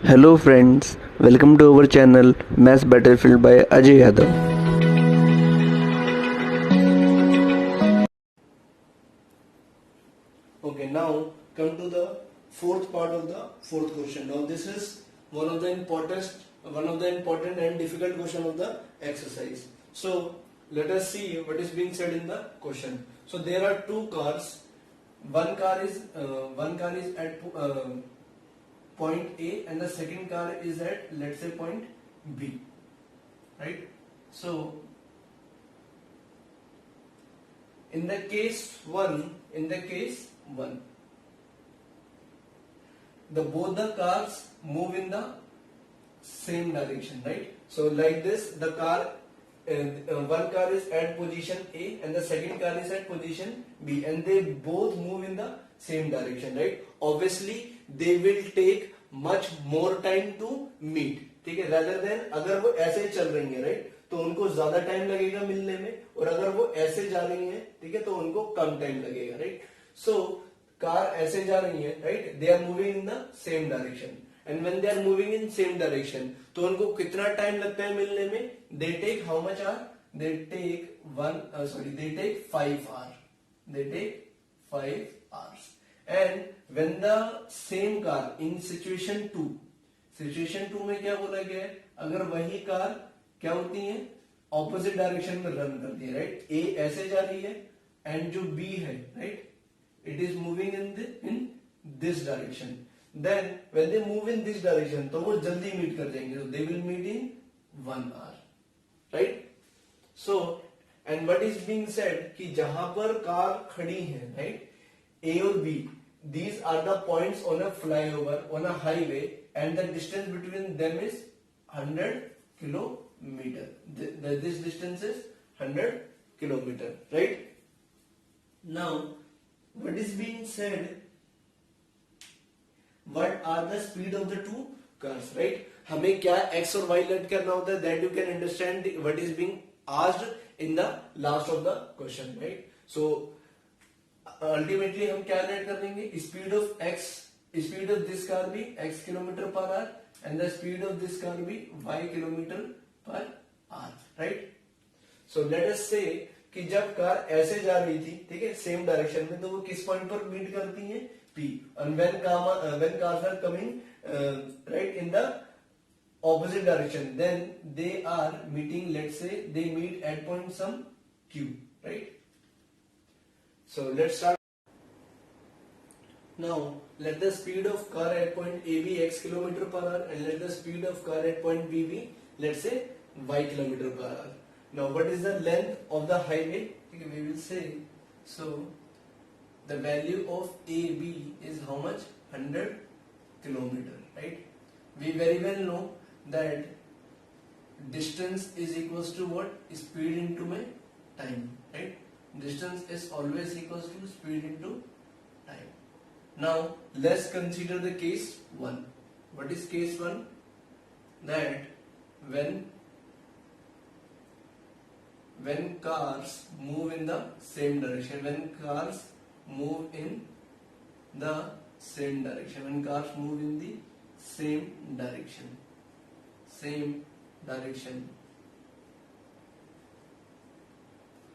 Hello friends, welcome to our channel Mass Battlefield by Ajay Yadav. Okay, now come to the fourth part of the fourth question. Now this is one of the important and difficult question of the exercise. So let us see what is being said in the question. So there are two cars. One car is at point A and the second car is at, let's say, point B, right? So in the case one, the both the cars move in the same direction, right? So like this, the car one car is at position A and the second car is at position B, and they both move in the same direction, right? Obviously they will take much more time to meet, ठीक है, rather than अगर वो ऐसे ही चल रही है, right, तो उनको ज्यादा टाइम लगेगा मिलने में, और अगर वो ऐसे जा रही है, ठीक है, तो उनको कम टाइम लगेगा, राइट? सो कार ऐसे जा रही है, right, they are moving in the same direction, and when they are moving in same direction तो उनको कितना टाइम लगता है मिलने में? They take how much hour? They take 5 hour, they take 5 hours. And when the same car in situation 2 में क्या बोला गया है? अगर वही कार क्या होती है, ऑपोजिट डायरेक्शन में रन करती है, राइट? ए ऐसे जा रही है एंड जो बी है, right, it is moving in this direction, then when they move in this direction तो वो जल्दी मीट कर जाएंगे, they will meet in 1 hour, right? So and what is being said कि जहां पर कार खड़ी है, right, A or B, these are the points on a flyover, on a highway, and the distance between them is 100 kilometer. This distance is 100 kilometer, right? Now, what is being said? What are the speed of the two cars, right? हमें क्या x और y late करना होता है, that you can understand what is being asked in the last of the question, right? So ultimately हम क्या late कर देंगे? स्पीड ऑफ दिस कार भी x kilometre per hour and the speed of this car भी y kilometre per hour, right? So let us से कि जब car ऐसे जा रही थी, ठीक है, सेम डायरेक्शन में, तो वो किस पॉइंट पर मीट करती है? P. And when cars are coming right in the opposite direction, then they are meeting, let's say they meet at point some Q, right? So let's start. Now let the speed of car at point A be x kilometer per hour, and let the speed of car at point B be, let's say, y kilometer per hour. Now what is the length of the highway? Okay, we will say, so the value of AB is how much? 100 kilometer, right? We very well know that distance is equals to what? Speed into my time, right? Distance is always equals to speed into time. Now let's consider the case 1. What is case 1? That when cars move in the same direction, when cars move in the same direction.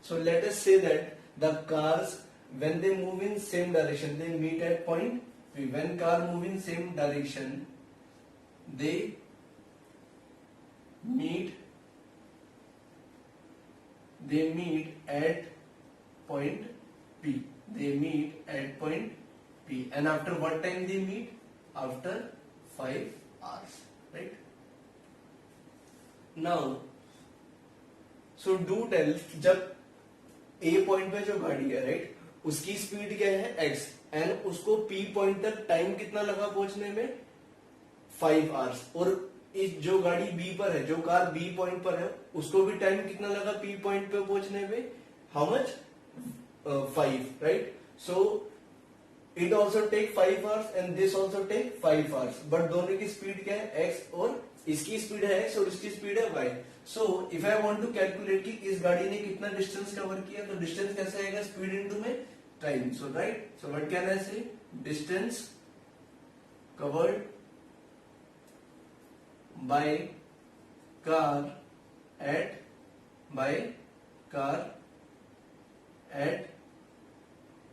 So let us say that the cars, when they move in same direction, they meet at point P. When car move in same direction, they meet at point P. And after what time they meet? After 5 hours, right? Now, so do tell, जब A point पे जो गाड़ी है, right, उसकी speed क्या है? x, and उसको P point तक टाइम कितना लगा पहुंचने में? 5 hours. और इस जो गाड़ी B पर है, जो कार B पॉइंट पर है, उसको भी टाइम कितना लगा P पॉइंट पे पहुंचने में? How much? 5, right? So it also take 5 hours and this also take 5 hours, but दोनों की स्पीड क्या है? x, और इसकी स्पीड है x और इसकी स्पीड है y. So if I want to calculate कि इस गाड़ी ने कितना डिस्टेंस कवर किया, तो डिस्टेंस कैसे आएगा? स्पीड इनटू में time. So right, so what can I say? Distance covered by car at car at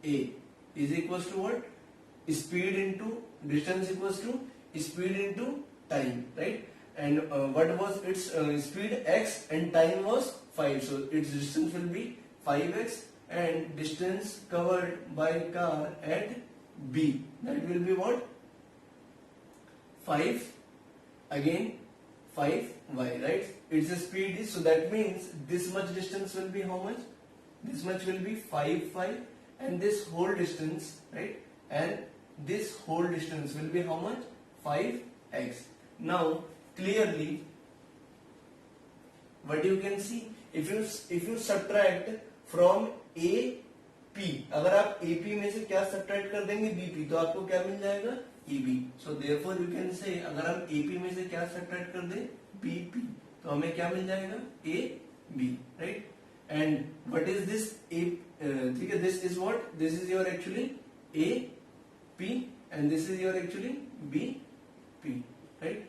A is equals to what? Speed into distance equals to speed into time, right? And what was its speed x and time was 5, so its distance will be 5x, and distance covered by car at B, that will be what? 5 again 5y, right? Its speed is, so that means this much distance will be how much? This much will be 5y, and this whole distance, right? And this whole distance will be how much? 5x. Now clearly what you can see, if you subtract from AP, अगर आप AP में से क्या subtract कर देंगे? BP, तो आपको क्या मिल जाएगा? EB. So therefore you can say, अगर हम AP में से क्या subtract कर दें? BP, तो हमें क्या मिल जाएगा? AB, right? And what is this A? ठीक है, this is what? This is your actually AP, and this is your actually BP, right?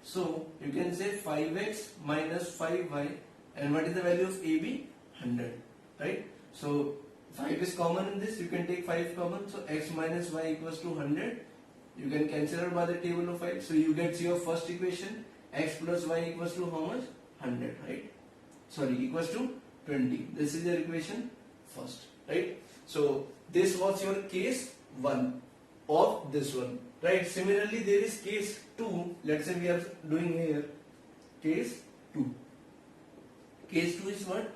So you can say 5x minus 5y, and what is the value of AB? 100, right? So 5 is common in this, you can take 5 common, so x minus y equals to 100. You can cancel out by the table of 5, so you get your first equation, x plus y equals to how much? 100, right? Sorry, equals to 20. This is your equation first, right? So this was your case 1 of this one, right? Similarly, there is case 2. Let's say we are doing here case 2. Case 2 is what?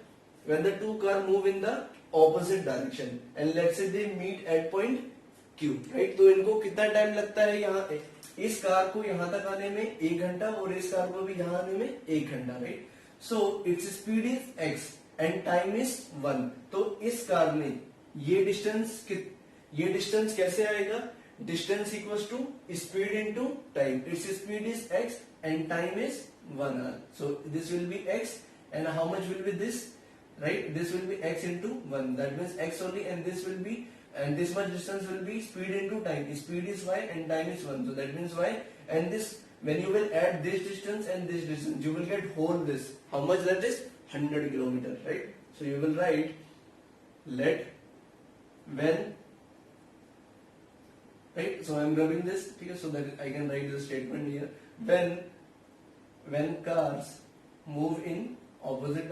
When the two cars move in the opposite direction, and let's say they meet at point Q, right? तो इनको कितना time लगता है यहाँ, इस car को यहाँ तक आने में 1 घंटा, और इस कार को भी यहाँ आने में 1 घंटा, right? So its speed is x and time is 1. तो इस कार में ये डिस्टेंस कैसे आएगा? Distance equals to speed into time. Its speed is x and time is 1 hour. So this will be x, and how much will be this? Right? This will be x into 1. That means x only, and this will be, and this much distance will be speed into time. Speed is y and time is 1. So that means y, and this, when you will add this distance and this distance, you will get whole this. How much that is? 100 kilometers, right? So you will write, let when, right? So I am rubbing this, okay, so that I can write the statement here. When cars move in opposite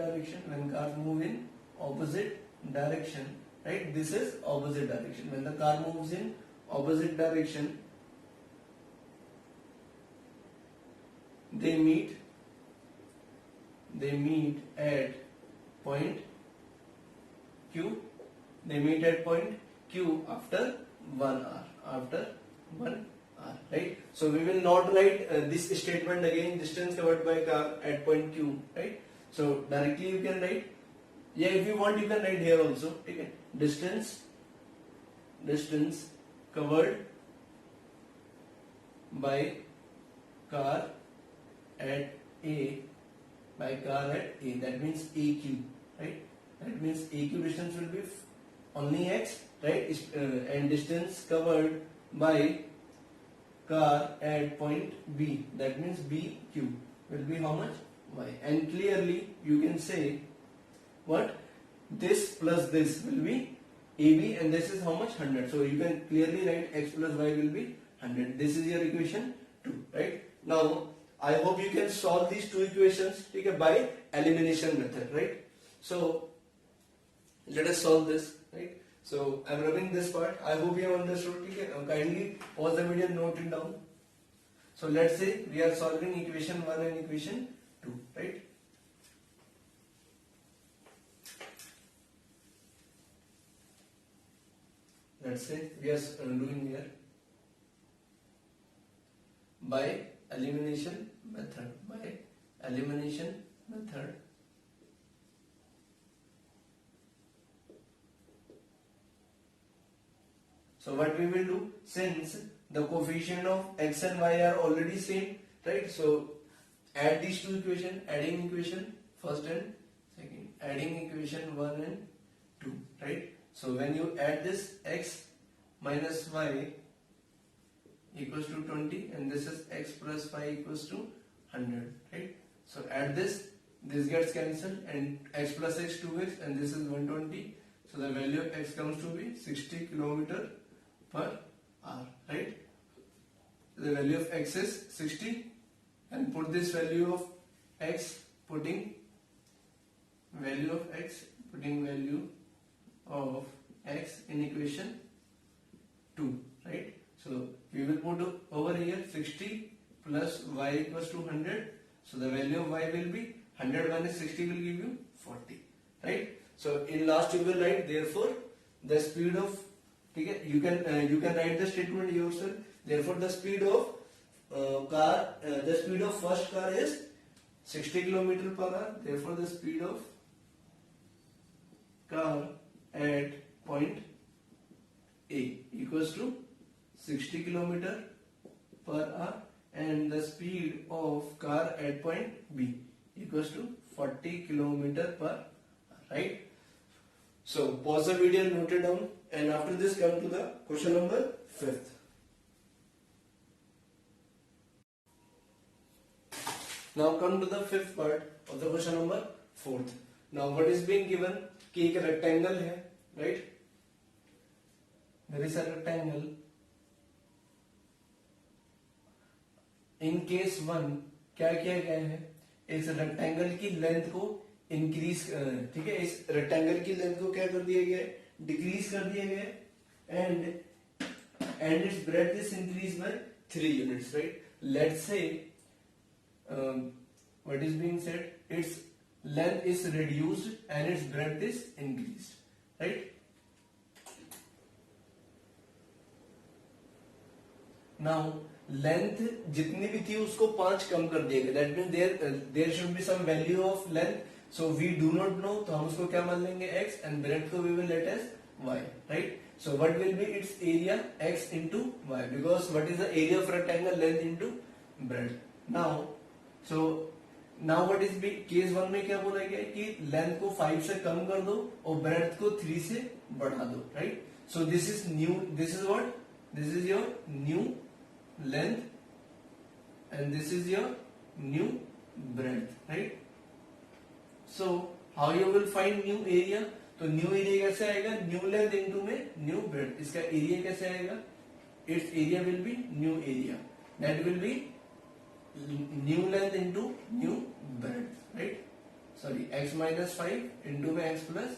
direction, right? This is opposite direction. When the car moves in opposite direction, they meet at point Q. They meet at point Q after 1 hour. Right? So we will not write this statement again, distance covered by car at point Q, right? So directly you can write, yeah, if you want you can write here also, okay? Distance covered by car at A, that means AQ, right? That means AQ distance will be only x, right? And distance covered by car at point B, that means BQ will be how much? Y. And clearly you can say what? This plus this will be AB, and this is how much? 100. So you can clearly write x plus y will be 100. This is your equation 2, right? Now I hope you can solve these two equations, okay, by elimination method, right? So let us solve this, right? So I am rubbing this part. I hope you have understood. Okay? Kindly pause the video and note it down. So let's say we are solving equation 1 and equation 2, right? Let's say we are doing here by elimination method. So what we will do, since the coefficient of x and y are already same, right? So add these two equations, adding equation first and second, adding equation 1 and 2, right? So when you add this, x minus y equals to 20, and this is x plus 5 equals to 100, right? So add this gets cancelled, and x plus x 2x, and this is 120. So the value of x comes to be 60 km per hour, right? The value of x is 60, and put this value of x, putting value of x in equation 2, right? So we will put over here 60 plus y equals to 100. So the value of y will be 100 minus 60 will give you 40, right? So in last you will write, therefore the speed of, okay, you can write the statement yourself. Therefore the speed of first car is 60 km per hour. Therefore the speed of car at point A equals to 60 km per hour, and the speed of car at point B equals to 40 km per hour, right? So pause the video, note it down, and after this come to the question number 5th. Now come to the 5th part of the question number 4th. Now what is being given कि एक rectangle है, right? There is a rectangle. In case 1 क्या किया गया है, इस rectangle की length को इंक्रीज, ठीक है, इस रेक्टेंगल की लेंथ को क्या कर दिया गया है, डिक्रीज कर दिया गया है, and its breadth is increased by 3 units, right? Let's say what is being said, its length is reduced and its breadth is increased, right? Now length जितनी भी थी उसको 5 कम कर दिया गया. That means there should be some value of length. So we do not know, तो हम उसको क्या मान लेंगे, x, and breadth को we will let as y, right? So what will be its area, x into y, because what is the area of rectangle, length into breadth. Now what is be case 1 में क्या बोला गया है कि length को 5 से कम कर दो और breadth को 3 से बढ़ा दो, right? So this is new, this is what, this is your new length and this is your new breadth, right? So how you will find new area? तो new area कैसे आएगा, new length into में new breadth. इसका area कैसे आएगा, its area will be new area, that will be new length into new breadth, right? Sorry, x minus 5 into में x plus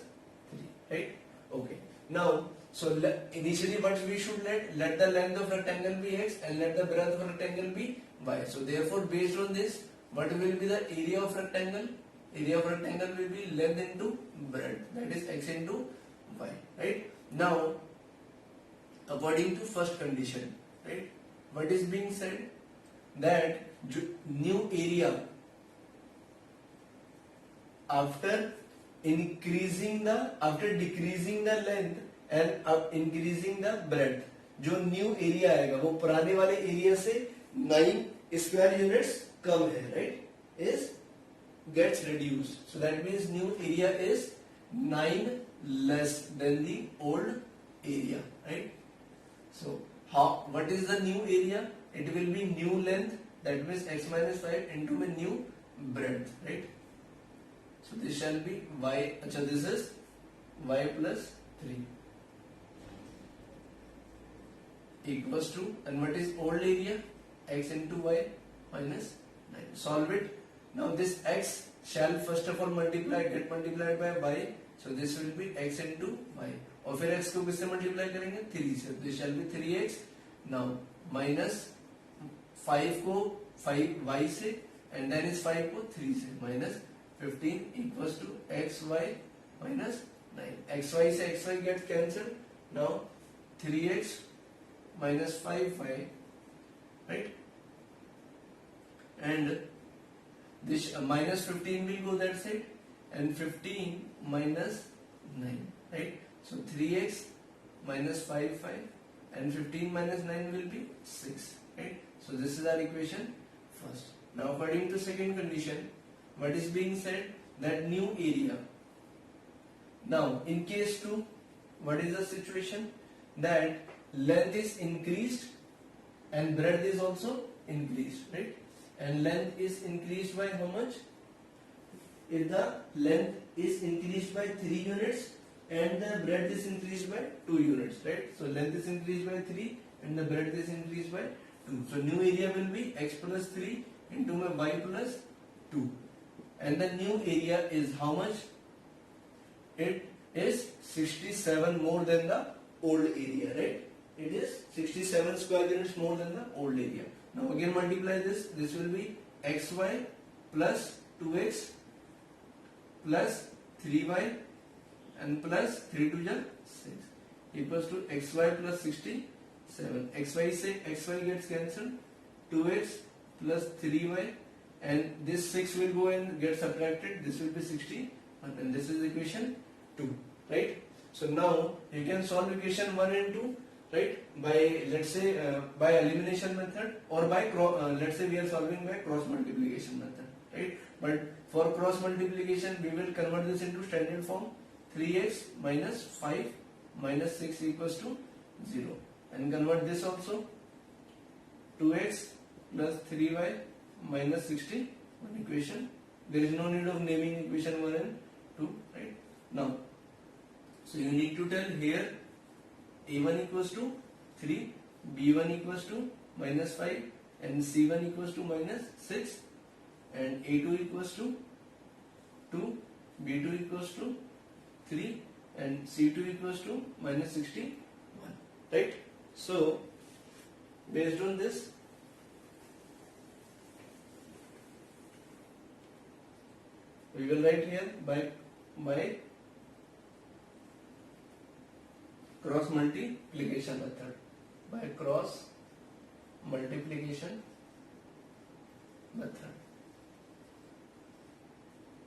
3, right? Okay. Now so initially what we should let the length of rectangle be x and let the breadth of rectangle be y. So therefore based on this, what will be the area of rectangle? Area of rectangle will be length into breadth, that is x into y, right? Now according to first condition, right, what is being said, that new area after decreasing the length and increasing the breadth, जो new area आएगा वो पुराने वाले area से 9 square units कम है, right, is gets reduced. So that means new area is 9 less than the old area, right? So what is the new area? It will be new length, that means x minus 5 into a new breadth, right? So this shall be y, this is y plus 3 equals to, and what is old area, x into y minus 9. Solve it. Now this x shall first of all get multiplied by y, so this will be x into y, और फिर x को किससे multiply करेंगे, 3 से, this shall be 3x. Now minus 5 को 5y से, and then is 5 को 3 से, minus 15 equals to xy minus 9. xy से xy get cancelled. Now 3x minus 5y, right? And this minus 15 will go that side, and 15 minus 9, right? So 3x minus 5y, and 15 minus 9 will be 6, right? So this is our equation first. Now according to second condition, what is being said, that new area. Now in case 2, what is the situation, that length is increased and breadth is also increased, right? And length is increased by how much? If the length is increased by 3 units and the breadth is increased by 2 units, right? So length is increased by 3 and the breadth is increased by 2. So new area will be x plus 3 into my y plus 2. And the new area is how much? It is 67 more than the old area, right? It is 67 square units more than the old area. Now again multiply this. This will be xy plus 2x plus 3y and plus 3 to the 6 equals to xy plus 67. Xy gets cancelled. 2x plus 3y and this 6 will go and get subtracted. This will be 60 and this is equation 2, right? So now you can solve equation 1 and 2, right, by let's say by elimination method, or by let's say we are solving by cross multiplication method, right? But for cross multiplication we will convert this into standard form. 3x minus 5 minus 6 equals to 0, and convert this also. 2x plus 3y minus 60, one equation. There is no need of naming equation 1 and 2, right? Now, so you need to tell here a1 equals to 3, b1 equals to minus 5, and c1 equals to minus 6, and a2 equals to 2, b2 equals to 3, and c2 equals to minus 61, right? So based on this, we will write here by cross multiplication method. By cross multiplication method.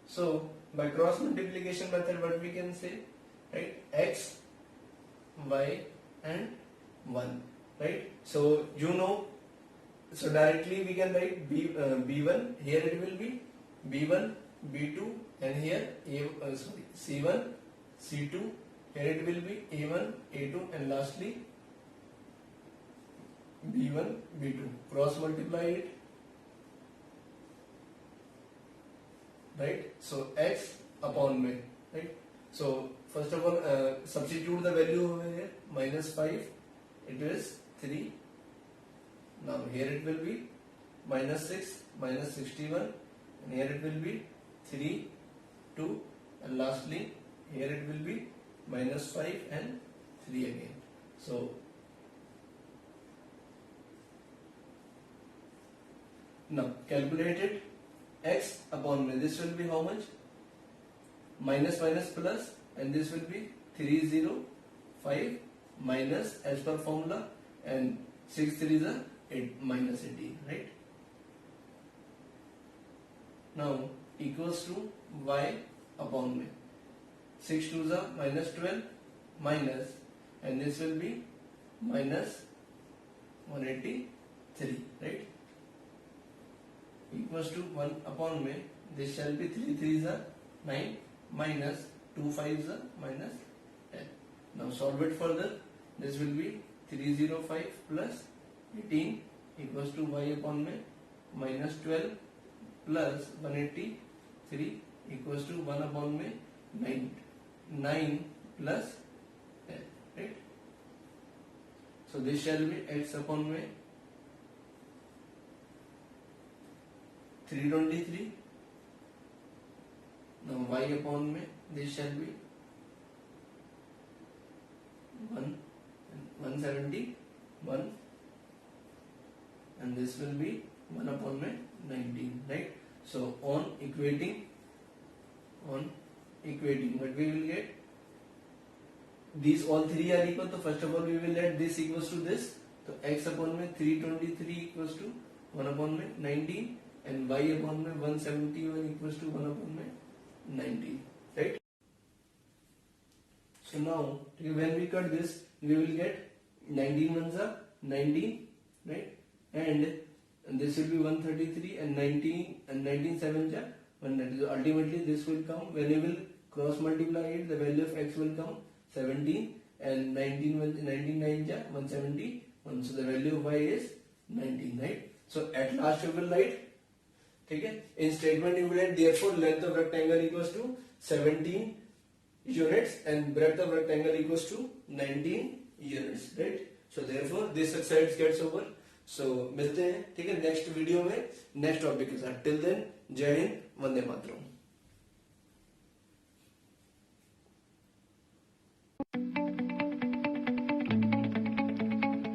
So by cross multiplication method, what we can say, right? X, y, and 1, right? So you know, so directly we can write b1. Here it will be b1, b2, and here c1, c2. Here it will be a1, a2, and lastly b1, b2. Cross multiply it, right? So x upon me, right? So first of all, substitute the value over here. Minus 5, it is 3. Now here it will be minus 6, minus 61, and here it will be 3, 2, and lastly here it will be minus 5 and 3 again. So now calculate it. X upon me, this will be how much? Minus minus plus, and this will be 305 minus as per formula, and 6 3 is a 8 minus 18, right? Now equals to y upon me. 6 2 is a minus 12 minus, and this will be minus 183, right? Equals to 1 upon me. This shall be 3 3 is a 9 minus 2 5 is a minus 10. Now solve it further. This will be 305 plus 18 equals to y upon me minus 12 plus 183 equals to 1 upon me 9 plus 10, right? So this shall be x upon me 323. Now y upon me, this shall be 171, and this will be 1 upon me 19, right? So on equating, what we will get, these all three are equal. So first of all we will let this equals to this. So x upon me 323 equals to 1 upon me 19, and y upon me 171 equals to 1 upon me 19, right? So now when we cut this, we will get 19 ones are 19, right? And this will be 133, and 19 sevens are 190. So ultimately this will come, when you will cross multiply it, the value of x will come 17, and 19 9 ja 171, so the value of y is 19, right? So at last you will write, ठीक है, in statement you will write therefore length of rectangle equals to 17 units and breadth of rectangle equals to 19 units, right? So therefore this exercise gets over. So मिलते हैं, ठीक है, next video में next topic के साथ. Till then जय हिंद, वंदे मातरम.